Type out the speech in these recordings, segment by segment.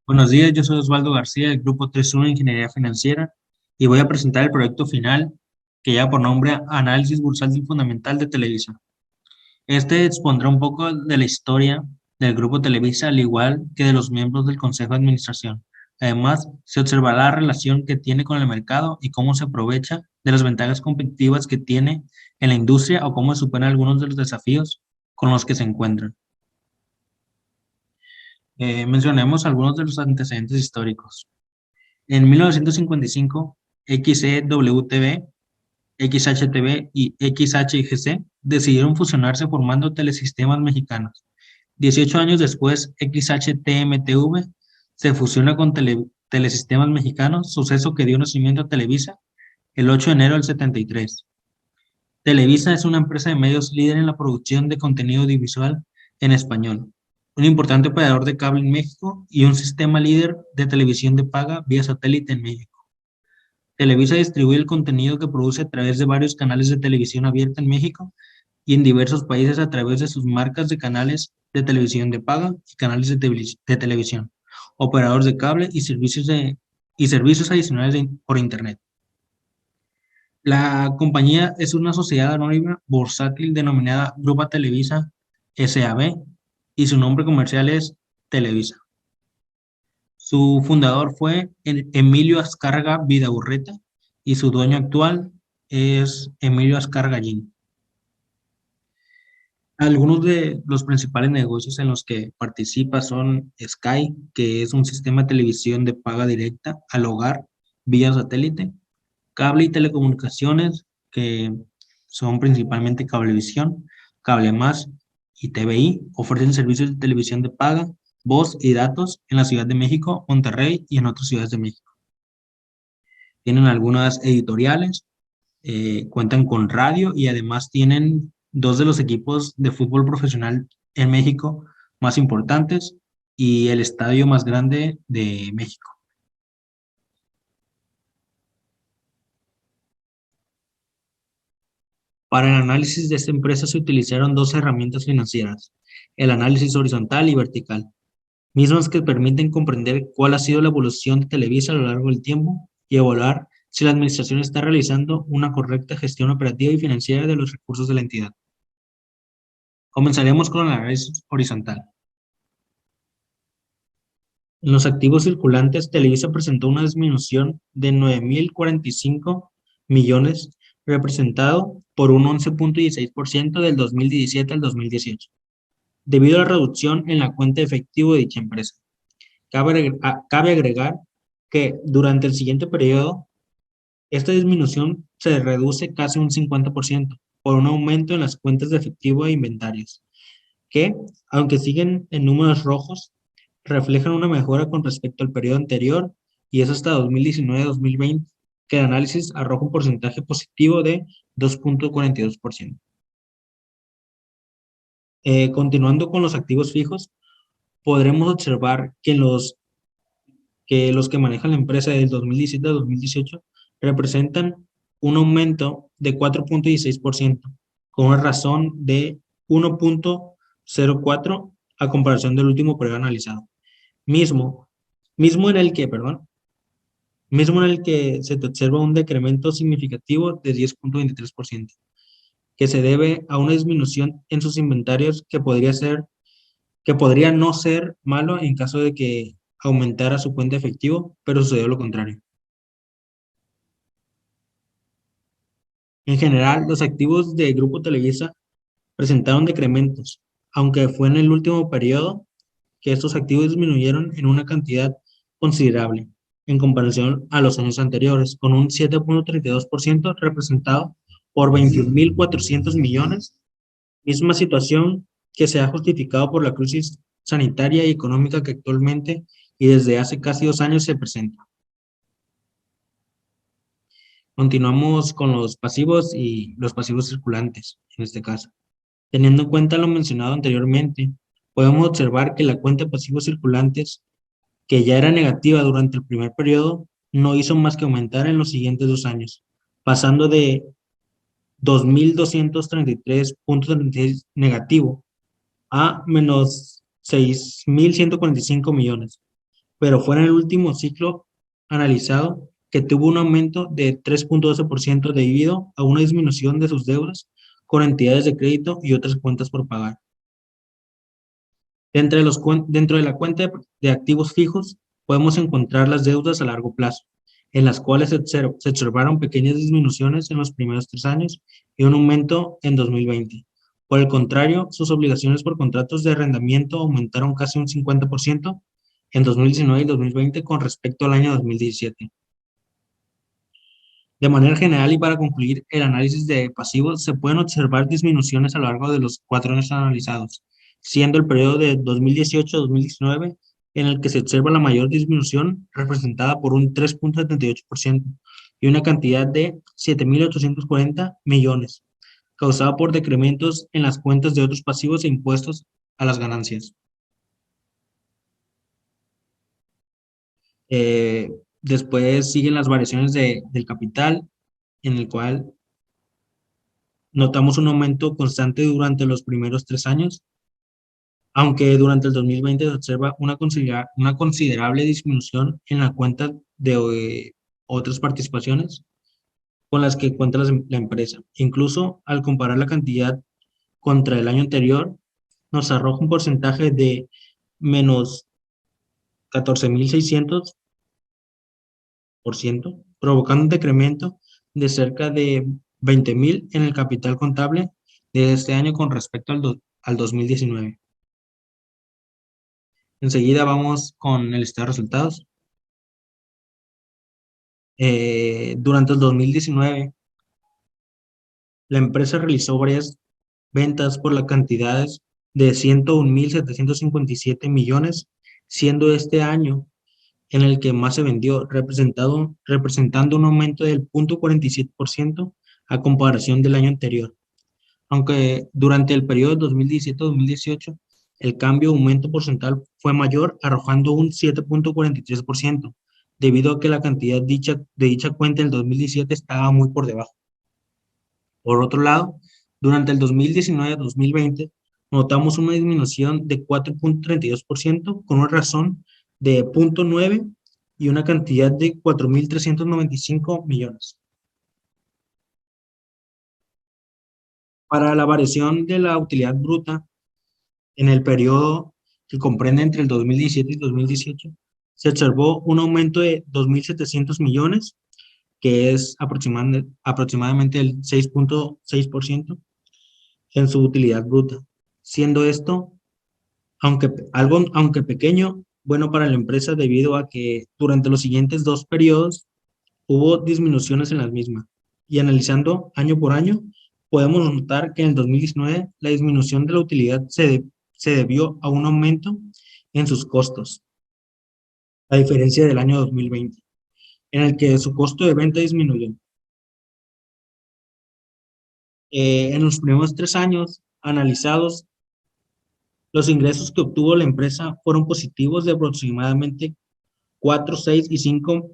Buenos días, yo soy Osvaldo García del Grupo 31 Ingeniería Financiera y voy a presentar el proyecto final que lleva por nombre Análisis Bursátil Fundamental de Televisa. Este expondrá un poco de la historia del Grupo Televisa, al igual que de los miembros del Consejo de Administración. Además, se observará la relación que tiene con el mercado y cómo se aprovecha de las ventajas competitivas que tiene en la industria o cómo supera algunos de los desafíos con los que se encuentran. Mencionemos algunos de los antecedentes históricos. En 1955, XEWTV, XHTV y XHGC decidieron fusionarse formando Telesistemas Mexicanos. 18 años después, XHTMTV se fusiona con Telesistemas Mexicanos, suceso que dio nacimiento a Televisa el 8 de enero del 73. Televisa es una empresa de medios líder en la producción de contenido audiovisual en español, un importante operador de cable en México y un sistema líder de televisión de paga vía satélite en México. Televisa distribuye el contenido que produce a través de varios canales de televisión abierta en México y en diversos países a través de sus marcas de canales de televisión de paga y canales de televisión, operadores de cable y servicios adicionales por Internet. La compañía es una sociedad anónima bursátil denominada Grupo Televisa SAB y su nombre comercial es Televisa. Su fundador fue Emilio Azcárraga Vidaurreta y su dueño actual es Emilio Azcárraga Gin. Algunos de los principales negocios en los que participa son Sky, que es un sistema de televisión de paga directa al hogar vía satélite, cable y telecomunicaciones, que son principalmente Cablevisión, Cable Más y TVI, ofrecen servicios de televisión de paga, voz y datos en la Ciudad de México, Monterrey y en otras ciudades de México. Tienen algunas editoriales, cuentan con radio y además tienen dos de los equipos de fútbol profesional en México más importantes y el estadio más grande de México. Para el análisis de esta empresa se utilizaron dos herramientas financieras, el análisis horizontal y vertical, mismas que permiten comprender cuál ha sido la evolución de Televisa a lo largo del tiempo y evaluar si la administración está realizando una correcta gestión operativa y financiera de los recursos de la entidad. Comenzaremos con el análisis horizontal. En los activos circulantes, Televisa presentó una disminución de 9.045 millones, representado por un 11.16% del 2017 al 2018, debido a la reducción en la cuenta de efectivo de dicha empresa. Cabe agregar que durante el siguiente periodo, esta disminución se reduce casi un 50% por un aumento en las cuentas de efectivo e inventarios, que, aunque siguen en números rojos, reflejan una mejora con respecto al periodo anterior y es hasta 2019-2020 que el análisis arroja un porcentaje positivo de 2.42%. Continuando con los activos fijos, podremos observar que los que manejan la empresa del 2017 a 2018 representan un aumento de 4.16%, con una razón de 1.04 a comparación del último periodo analizado. Mismo, mismo en el que, perdón, mismo en el que se observa un decremento significativo de 10.23%, que se debe a una disminución en sus inventarios que podría no ser malo en caso de que aumentara su cuenta de efectivo, pero sucedió lo contrario. En general, los activos de Grupo Televisa presentaron decrementos, aunque fue en el último periodo que estos activos disminuyeron en una cantidad considerable en comparación a los años anteriores, con un 7.32% representado por 21.400 millones, misma situación que se ha justificado por la crisis sanitaria y económica que actualmente y desde hace casi 2 años se presenta. Continuamos con los pasivos y los pasivos circulantes, en este caso. Teniendo en cuenta lo mencionado anteriormente, podemos observar que la cuenta de pasivos circulantes, que ya era negativa durante el primer periodo, no hizo más que aumentar en los siguientes 2 años, pasando de 2.233.36 negativo a menos 6.145 millones, pero fue en el último ciclo analizado que tuvo un aumento de 3,12% debido a una disminución de sus deudas con entidades de crédito y otras cuentas por pagar. Dentro de la cuenta de activos fijos, podemos encontrar las deudas a largo plazo, en las cuales se observaron pequeñas disminuciones en los primeros 3 años y un aumento en 2020. Por el contrario, sus obligaciones por contratos de arrendamiento aumentaron casi un 50% en 2019 y 2020 con respecto al año 2017. De manera general y para concluir el análisis de pasivos, se pueden observar disminuciones a lo largo de los 4 años analizados, siendo el periodo de 2018-2019 en el que se observa la mayor disminución, representada por un 3,78% y una cantidad de 7.840 millones, causada por decrementos en las cuentas de otros pasivos e impuestos a las ganancias. Eh, Después siguen las variaciones del capital, en el cual notamos un aumento constante durante los primeros 3 años, aunque durante el 2020 se observa una considerable disminución en la cuenta de otras participaciones con las que cuenta la empresa. Incluso al comparar la cantidad contra el año anterior, nos arroja un porcentaje de menos 14.600%, provocando un decremento de cerca de 20.000 en el capital contable de este año con respecto al 2019. Enseguida vamos con el estado de resultados. Durante el 2019, la empresa realizó varias ventas por las cantidades de 101.757 millones, siendo este año en el que más se vendió, representando un aumento del 0,47% a comparación del año anterior. Aunque durante el periodo 2017-2018, el cambio aumento porcentual fue mayor, arrojando un 7,43%, debido a que la cantidad de dicha cuenta en el 2017 estaba muy por debajo. Por otro lado, durante el 2019-2020, notamos una disminución de 4,32% con una razón de 0,9 y una cantidad de 4.395 millones. Para la variación de la utilidad bruta en el periodo que comprende entre el 2017 y 2018, se observó un aumento de 2.700 millones, que es aproximadamente el 6,6% en su utilidad bruta, siendo esto, aunque pequeño, bueno para la empresa debido a que durante los siguientes 2 periodos hubo disminuciones en las mismas. Y analizando año por año, podemos notar que en el 2019 la disminución de la utilidad se debió a un aumento en sus costos, a diferencia del año 2020, en el que su costo de venta disminuyó. En los primeros 3 años analizados, los ingresos que obtuvo la empresa fueron positivos de aproximadamente 4, 6 y 5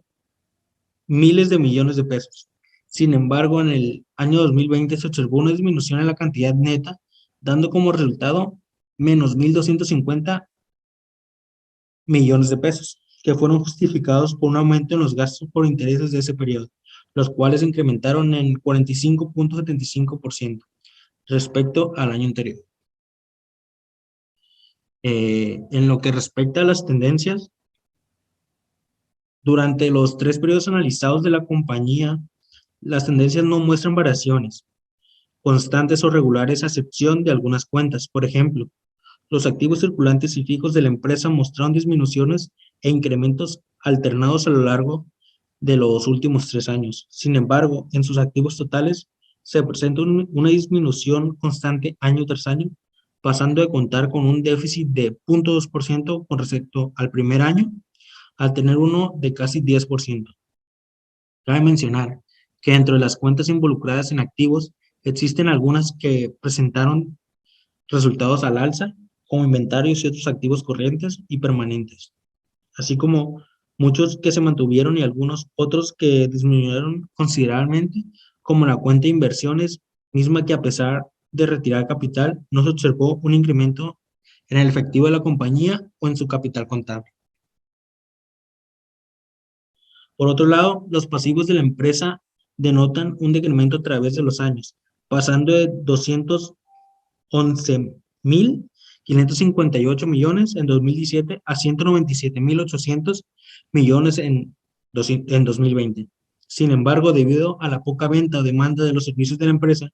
miles de millones de pesos. Sin embargo, en el año 2020 se observó una disminución en la cantidad neta, dando como resultado menos 1.250 millones de pesos, que fueron justificados por un aumento en los gastos por intereses de ese periodo, los cuales se incrementaron en 45,75% respecto al año anterior. En lo que respecta a las tendencias, durante los 3 periodos analizados de la compañía, las tendencias no muestran variaciones constantes o regulares a excepción de algunas cuentas. Por ejemplo, los activos circulantes y fijos de la empresa mostraron disminuciones e incrementos alternados a lo largo de los últimos 3 años. Sin embargo, en sus activos totales se presenta una disminución constante año tras año, pasando de contar con un déficit de 0,2% con respecto al primer año, al tener uno de casi 10%. Cabe mencionar que dentro de las cuentas involucradas en activos, existen algunas que presentaron resultados al alza, como inventarios y otros activos corrientes y permanentes, así como muchos que se mantuvieron y algunos otros que disminuyeron considerablemente, como la cuenta de inversiones, misma que a pesar de retirar capital, no se observó un incremento en el efectivo de la compañía o en su capital contable. Por otro lado, los pasivos de la empresa denotan un decremento a través de los años, pasando de 211.558 millones en 2017 a 197.800 millones en 2020. Sin embargo, debido a la poca venta o demanda de los servicios de la empresa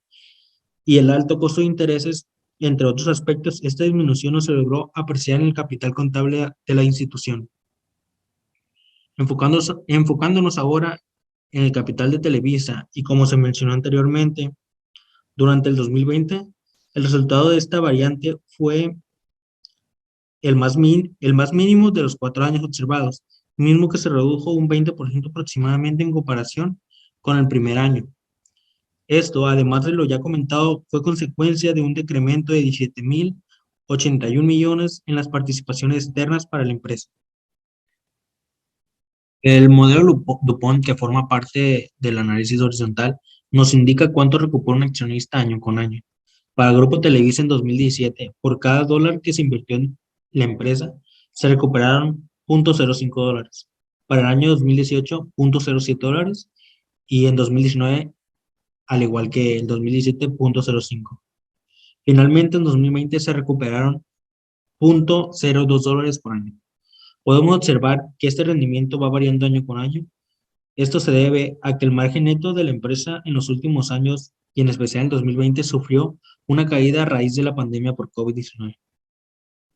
y el alto costo de intereses, entre otros aspectos, esta disminución no se logró apreciar en el capital contable de la institución. Enfocándonos ahora en el capital de Televisa y como se mencionó anteriormente, durante el 2020, el resultado de esta variante fue el más mínimo de los 4 años observados, mismo que se redujo un 20% aproximadamente en comparación con el primer año. Esto, además de lo ya comentado, fue consecuencia de un decremento de 17.081 millones en las participaciones externas para la empresa. El modelo Dupont, que forma parte del análisis horizontal, nos indica cuánto recupera un accionista año con año. Para el Grupo Televisa en 2017, por cada dólar que se invirtió en la empresa, se recuperaron $0.05. Para el año 2018, $0.07 y en 2019, al igual que el 2017, $0.05. Finalmente, en 2020 se recuperaron $0.02 por año. Podemos observar que este rendimiento va variando año con año. Esto se debe a que el margen neto de la empresa en los últimos años y en especial en 2020 sufrió una caída a raíz de la pandemia por COVID-19.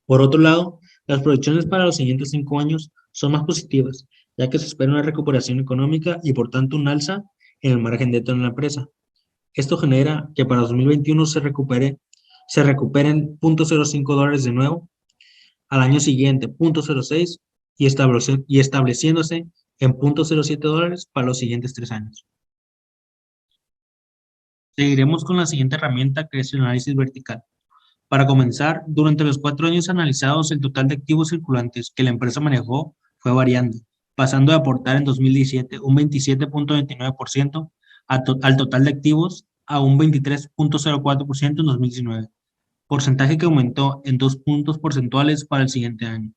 Por otro lado, las proyecciones para los siguientes 5 años son más positivas, ya que se espera una recuperación económica y por tanto un alza en el margen neto de la empresa. Esto genera que para 2021 se recuperen $0.05 de nuevo, al año siguiente $0.06 y estableciéndose en $0.07 para los siguientes 3 años. Seguiremos con la siguiente herramienta, que es el análisis vertical. Para comenzar, durante los 4 años analizados, el total de activos circulantes que la empresa manejó fue variando, pasando de aportar en 2017 un 27.29% al total de activos a un 23.04% en 2019, porcentaje que aumentó en 2 puntos porcentuales para el siguiente año.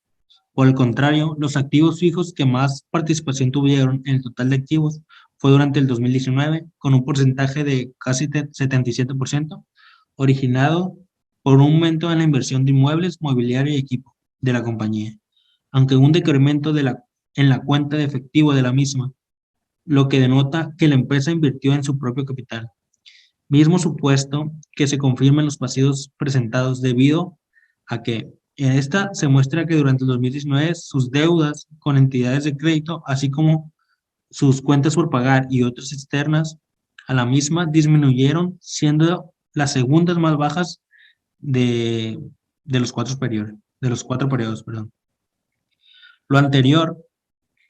Por el contrario, los activos fijos que más participación tuvieron en el total de activos fue durante el 2019, con un porcentaje de casi 77%, originado por un aumento en la inversión de inmuebles, mobiliario y equipo de la compañía, aunque un decremento en la cuenta de efectivo de la misma, lo que denota que la empresa invirtió en su propio capital. Mismo supuesto que se confirma en los pasivos presentados debido a que en esta se muestra que durante el 2019 sus deudas con entidades de crédito, así como sus cuentas por pagar y otras externas a la misma disminuyeron, siendo las segundas más bajas de, de los 4 periodos, perdón. Lo anterior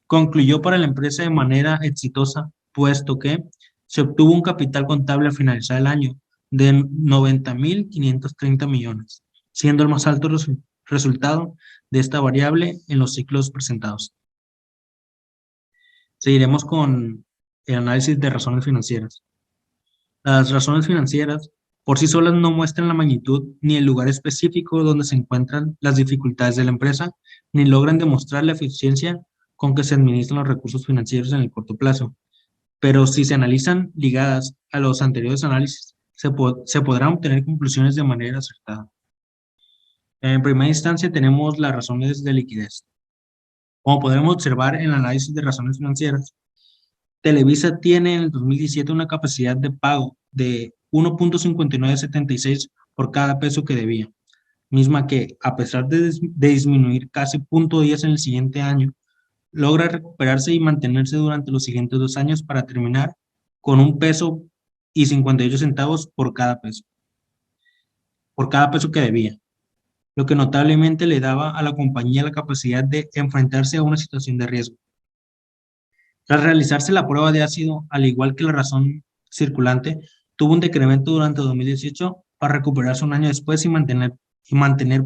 concluyó para la empresa de manera exitosa, puesto que se obtuvo un capital contable al finalizar el año de 90.530 millones, siendo el más alto resultado de esta variable en los ciclos presentados. Seguiremos con el análisis de razones financieras. Las razones financieras por sí solas no muestran la magnitud ni el lugar específico donde se encuentran las dificultades de la empresa, ni logran demostrar la eficiencia con que se administran los recursos financieros en el corto plazo. Pero si se analizan ligadas a los anteriores análisis, se podrán obtener conclusiones de manera acertada. En primera instancia tenemos las razones de liquidez. Como podremos observar en el análisis de razones financieras, Televisa tiene en el 2017 una capacidad de pago de 1.5976 por cada peso que debía, misma que, a pesar de disminuir casi 0.10 en el siguiente año, logra recuperarse y mantenerse durante los siguientes 2 años para terminar con $1.58 por cada peso que debía, lo que notablemente le daba a la compañía la capacidad de enfrentarse a una situación de riesgo. Tras realizarse la prueba de ácido, al igual que la razón circulante, tuvo un decremento durante 2018 para recuperarse un año después y mantener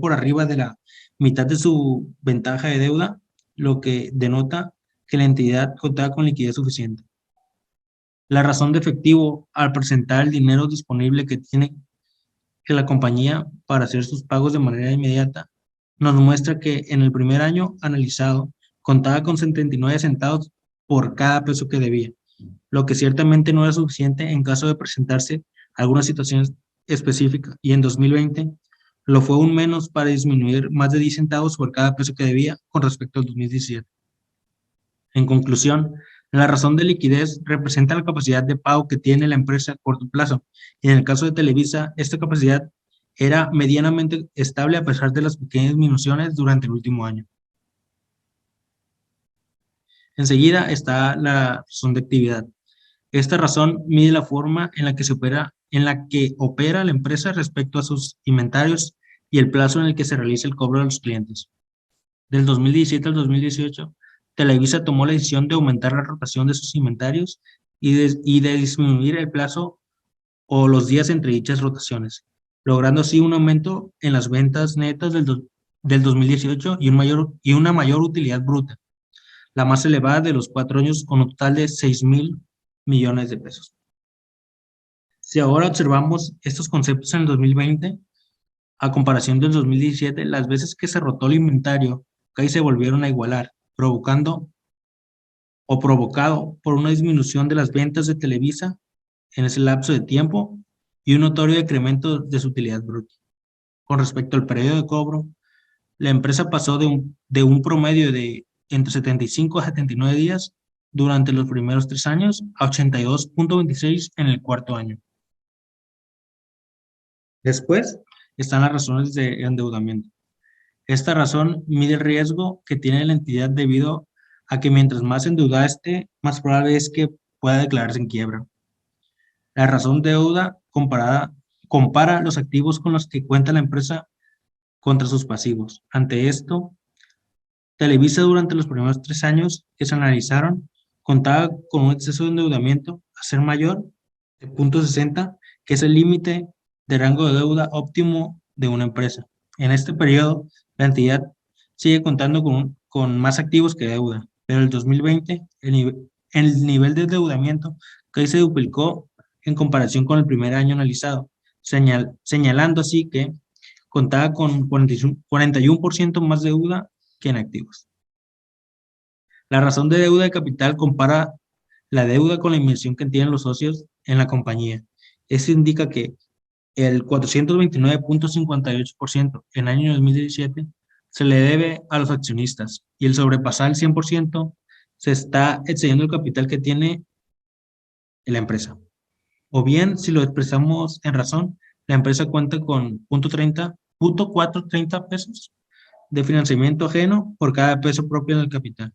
por arriba de la mitad de su ventaja de deuda, lo que denota que la entidad contaba con liquidez suficiente. La razón de efectivo, al presentar el dinero disponible que tiene la compañía para hacer sus pagos de manera inmediata, nos muestra que en el primer año analizado contaba con 79 centavos por cada peso que debía, lo que ciertamente no era suficiente en caso de presentarse alguna situación específica, y en 2020 lo fue aún menos para disminuir más de 10 centavos por cada peso que debía con respecto al 2017. En conclusión, la razón de liquidez representa la capacidad de pago que tiene la empresa a corto plazo, y en el caso de Televisa, esta capacidad era medianamente estable a pesar de las pequeñas disminuciones durante el último año. Enseguida está la razón de actividad. Esta razón mide la forma en la que opera la empresa respecto a sus inventarios y el plazo en el que se realiza el cobro de los clientes. Del 2017 al 2018, Televisa tomó la decisión de aumentar la rotación de sus inventarios y de disminuir el plazo o los días entre dichas rotaciones, logrando así un aumento en las ventas netas del 2018 y una mayor utilidad bruta, la más elevada de los 4 años, con un total de 6.000 millones de pesos. Si ahora observamos estos conceptos en el 2020, a comparación del 2017, las veces que se rotó el inventario casi se volvieron a igualar, provocado por una disminución de las ventas de Televisa en ese lapso de tiempo y un notorio decremento de su utilidad bruta. Con respecto al periodo de cobro, la empresa pasó de un promedio de entre 75 a 79 días durante los primeros 3 años a 82.26 en el cuarto año. Después están las razones de endeudamiento. Esta razón mide el riesgo que tiene la entidad debido a que mientras más endeudada esté, más probable es que pueda declararse en quiebra. La razón de deuda compara los activos con los que cuenta la empresa contra sus pasivos. Ante esto, Televisa durante los primeros 3 años que se analizaron contaba con un exceso de endeudamiento a ser mayor de 0.60, que es el límite de rango de deuda óptimo de una empresa. En este periodo, la entidad sigue contando con más activos que deuda, pero en el 2020 el nivel de endeudamiento casi se duplicó en comparación con el primer año analizado, señalando así que contaba con 41% más deuda que en activos. La razón de deuda de capital compara la deuda con la inversión que tienen los socios en la compañía. Esto indica que el 429.58% en el año 2017 se le debe a los accionistas, y el sobrepasar el 100% se está excediendo el capital que tiene la empresa. O bien, si lo expresamos en razón, la empresa cuenta con 0.430 pesos de financiamiento ajeno por cada peso propio en el capital.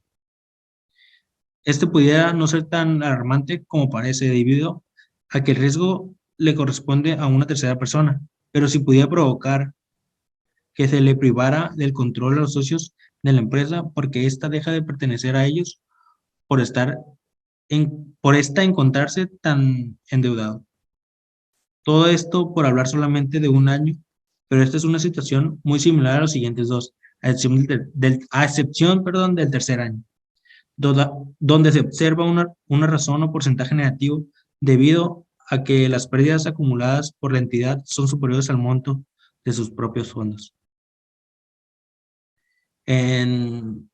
Este pudiera no ser tan alarmante como parece, debido a que el riesgo le corresponde a una tercera persona, pero si pudiera provocar que se le privara del control a los socios de la empresa porque ésta deja de pertenecer a ellos por encontrarse tan endeudado. Todo esto por hablar solamente de un año, pero esta es una situación muy similar a los siguientes dos, a excepción, del tercer año, donde se observa una razón o porcentaje negativo debido a que las pérdidas acumuladas por la entidad son superiores al monto de sus propios fondos. En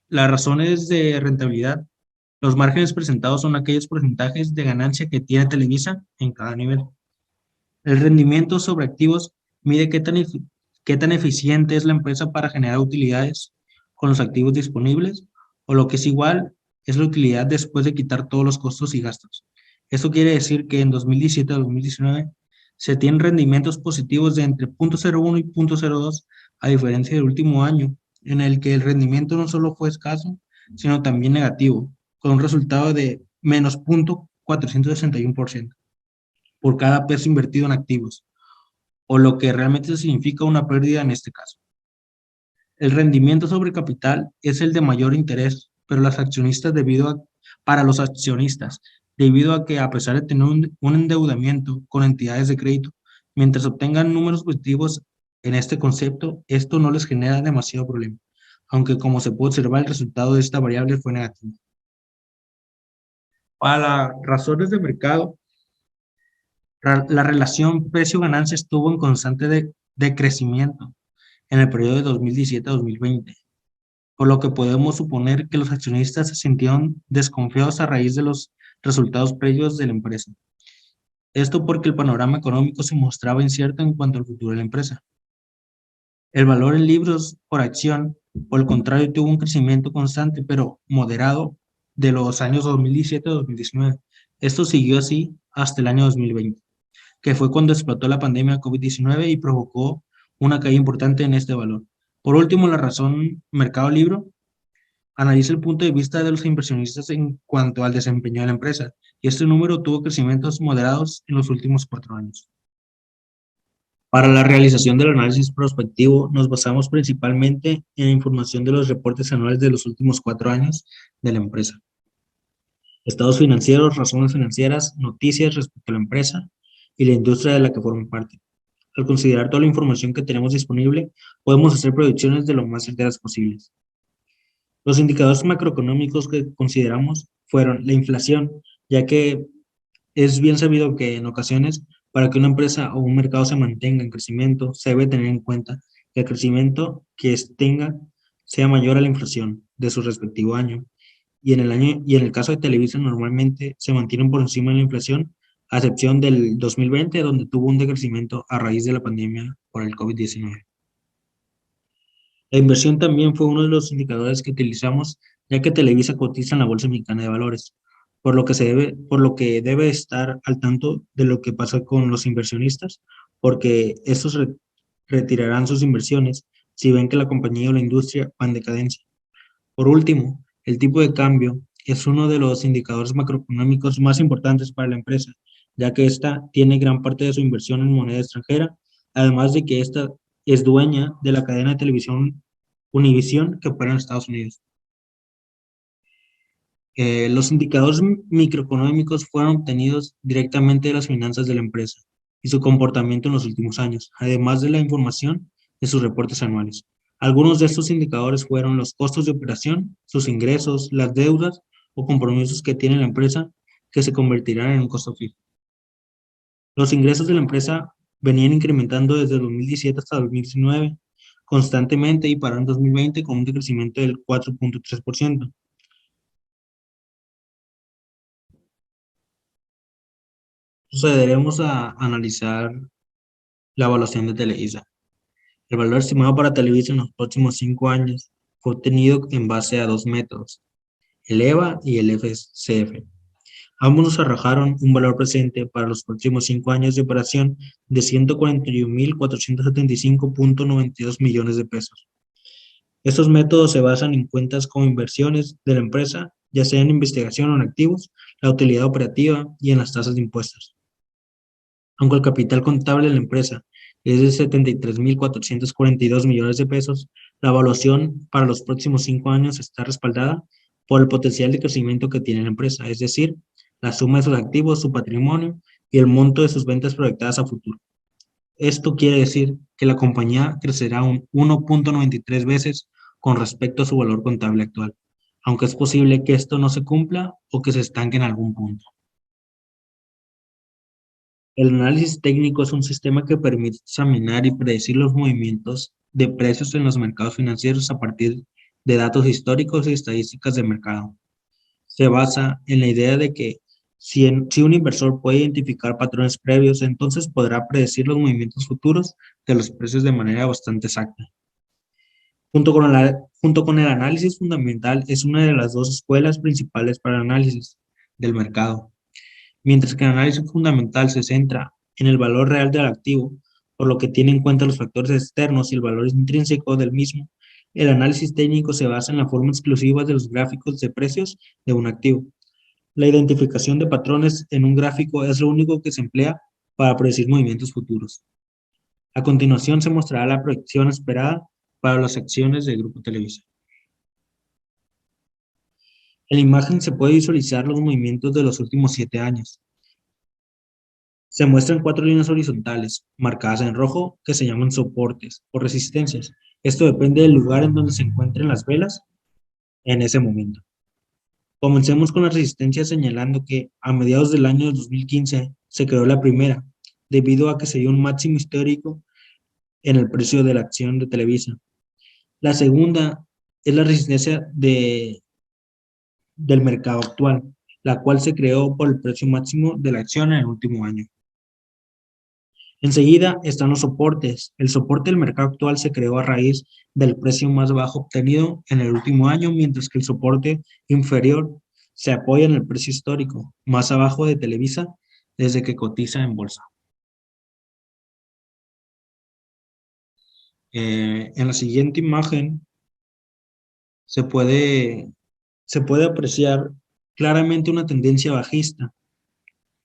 las razones de rentabilidad, los márgenes presentados son aquellos porcentajes de ganancia que tiene Televisa en cada nivel. El rendimiento sobre activos mide qué tan eficiente es la empresa para generar utilidades con los activos disponibles, o lo que es igual, es la utilidad después de quitar todos los costos y gastos. Esto quiere decir que en 2017 a 2019 se tienen rendimientos positivos de entre 0.01 y 0.02, a diferencia del último año, en el que el rendimiento no solo fue escaso, sino también negativo, con un resultado de menos 0.461% por cada peso invertido en activos, o lo que realmente significa una pérdida en este caso. El rendimiento sobre capital es el de mayor interés, pero para los accionistas, debido a que a pesar de tener un endeudamiento con entidades de crédito, mientras obtengan números positivos en este concepto, esto no les genera demasiado problema, aunque como se puede observar, el resultado de esta variable fue negativo. Para las razones de mercado, la relación precio-ganancia estuvo en constante decrecimiento en el periodo de 2017 a 2020, por lo que podemos suponer que los accionistas se sintieron desconfiados a raíz de los resultados previos de la empresa. Esto porque el panorama económico se mostraba incierto en cuanto al futuro de la empresa. El valor en libros por acción, por el contrario, tuvo un crecimiento constante pero moderado de los años 2017 a 2019. Esto siguió así hasta el año 2020, que fue cuando explotó la pandemia COVID-19 y provocó una caída importante en este valor. Por último, la razón Mercado Libre analiza el punto de vista de los inversionistas en cuanto al desempeño de la empresa, y este número tuvo crecimientos moderados en los últimos 4 años. Para la realización del análisis prospectivo, nos basamos principalmente en la información de los reportes anuales de los últimos 4 años de la empresa. Estados financieros, razones financieras, noticias respecto a la empresa y la industria de la que forma parte. Al considerar toda la información que tenemos disponible, podemos hacer predicciones de lo más certeras posibles. Los indicadores macroeconómicos que consideramos fueron la inflación, ya que es bien sabido que en ocasiones, para que una empresa o un mercado se mantenga en crecimiento, se debe tener en cuenta que el crecimiento que tenga sea mayor a la inflación de su respectivo año. Y en el caso de Televisa normalmente se mantienen por encima de la inflación, a excepción del 2020, donde tuvo un decrecimiento a raíz de la pandemia por el COVID-19. La inversión también fue uno de los indicadores que utilizamos, ya que Televisa cotiza en la Bolsa Mexicana de Valores, por lo que debe estar al tanto de lo que pasa con los inversionistas, porque estos retirarán sus inversiones si ven que la compañía o la industria van en decadencia. Por último, el tipo de cambio es uno de los indicadores macroeconómicos más importantes para la empresa, ya que ésta tiene gran parte de su inversión en moneda extranjera, además de que ésta es dueña de la cadena de televisión Univision que opera en Estados Unidos. Los indicadores microeconómicos fueron obtenidos directamente de las finanzas de la empresa y su comportamiento en los últimos años, además de la información de sus reportes anuales. Algunos de estos indicadores fueron los costos de operación, sus ingresos, las deudas o compromisos que tiene la empresa que se convertirán en un costo fijo. Los ingresos de la empresa venían incrementando desde 2017 hasta 2019 constantemente y pararon en 2020 con un decrecimiento del 4.3%. Procederemos a analizar la evaluación de Televisa. El valor estimado para Televisa en los próximos 5 años fue obtenido en base a dos métodos, el EVA y el FCF. Ambos nos arrojaron un valor presente para los próximos 5 años de operación de 141.475.92 millones de pesos. Estos métodos se basan en cuentas como inversiones de la empresa, ya sea en investigación o en activos, la utilidad operativa y en las tasas de impuestos. Aunque el capital contable de la empresa es de 73.442 millones de pesos, la evaluación para los próximos 5 años está respaldada por el potencial de crecimiento que tiene la empresa, es decir, la suma de sus activos, su patrimonio y el monto de sus ventas proyectadas a futuro. Esto quiere decir que la compañía crecerá un 1.93 veces con respecto a su valor contable actual, aunque es posible que esto no se cumpla o que se estanque en algún punto. El análisis técnico es un sistema que permite examinar y predecir los movimientos de precios en los mercados financieros a partir de datos históricos y estadísticas de mercado. Se basa en la idea de que si un inversor puede identificar patrones previos, entonces podrá predecir los movimientos futuros de los precios de manera bastante exacta. Junto con el análisis fundamental, es una de las dos escuelas principales para el análisis del mercado. Mientras que el análisis fundamental se centra en el valor real del activo, por lo que tiene en cuenta los factores externos y el valor intrínseco del mismo, el análisis técnico se basa en la forma exclusiva de los gráficos de precios de un activo. La identificación de patrones en un gráfico es lo único que se emplea para predecir movimientos futuros. A continuación se mostrará la proyección esperada para las acciones del Grupo Televisa. En la imagen se puede visualizar los movimientos de los últimos 7 años. Se muestran 4 líneas horizontales, marcadas en rojo, que se llaman soportes o resistencias. Esto depende del lugar en donde se encuentren las velas en ese momento. Comencemos con la resistencia señalando que a mediados del año 2015 se creó la primera, debido a que se dio un máximo histórico en el precio de la acción de Televisa. La segunda es la resistencia del mercado actual, la cual se creó por el precio máximo de la acción en el último año. Enseguida están los soportes. El soporte del mercado actual se creó a raíz del precio más bajo obtenido en el último año, mientras que el soporte inferior se apoya en el precio histórico más abajo de Televisa desde que cotiza en bolsa. En la siguiente imagen se puede, se puede apreciar claramente una tendencia bajista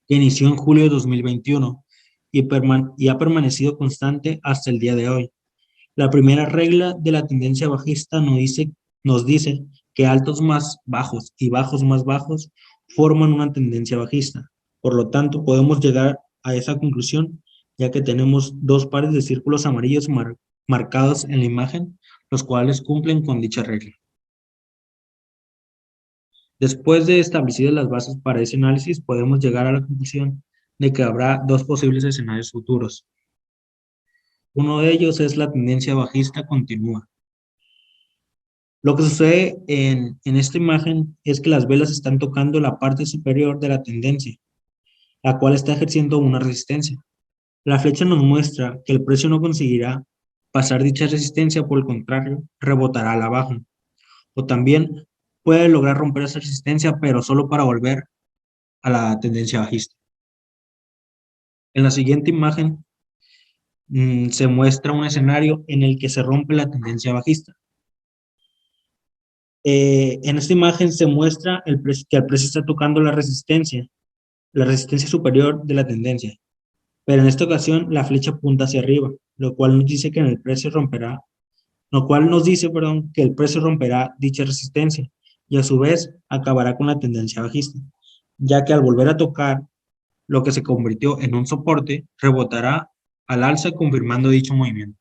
que inició en julio de 2021 y ha permanecido constante hasta el día de hoy. La primera regla de la tendencia bajista nos dice que altos más bajos y bajos más bajos forman una tendencia bajista. Por lo tanto, podemos llegar a esa conclusión ya que tenemos dos pares de círculos amarillos marcados en la imagen, los cuales cumplen con dicha regla. Después de establecidas las bases para ese análisis, podemos llegar a la conclusión de que habrá dos posibles escenarios futuros. Uno de ellos es la tendencia bajista continua. Lo que sucede en esta imagen es que las velas están tocando la parte superior de la tendencia, la cual está ejerciendo una resistencia. La flecha nos muestra que el precio no conseguirá pasar dicha resistencia, por el contrario, rebotará a la baja. O también puede lograr romper esa resistencia, pero solo para volver a la tendencia bajista. En la siguiente imagen se muestra un escenario en el que se rompe la tendencia bajista. En esta imagen se muestra que el precio está tocando la resistencia superior de la tendencia, pero en esta ocasión la flecha apunta hacia arriba, lo cual nos dice que que el precio romperá dicha resistencia y a su vez acabará con la tendencia bajista, ya que al volver a tocar lo que se convirtió en un soporte, rebotará al alza confirmando dicho movimiento.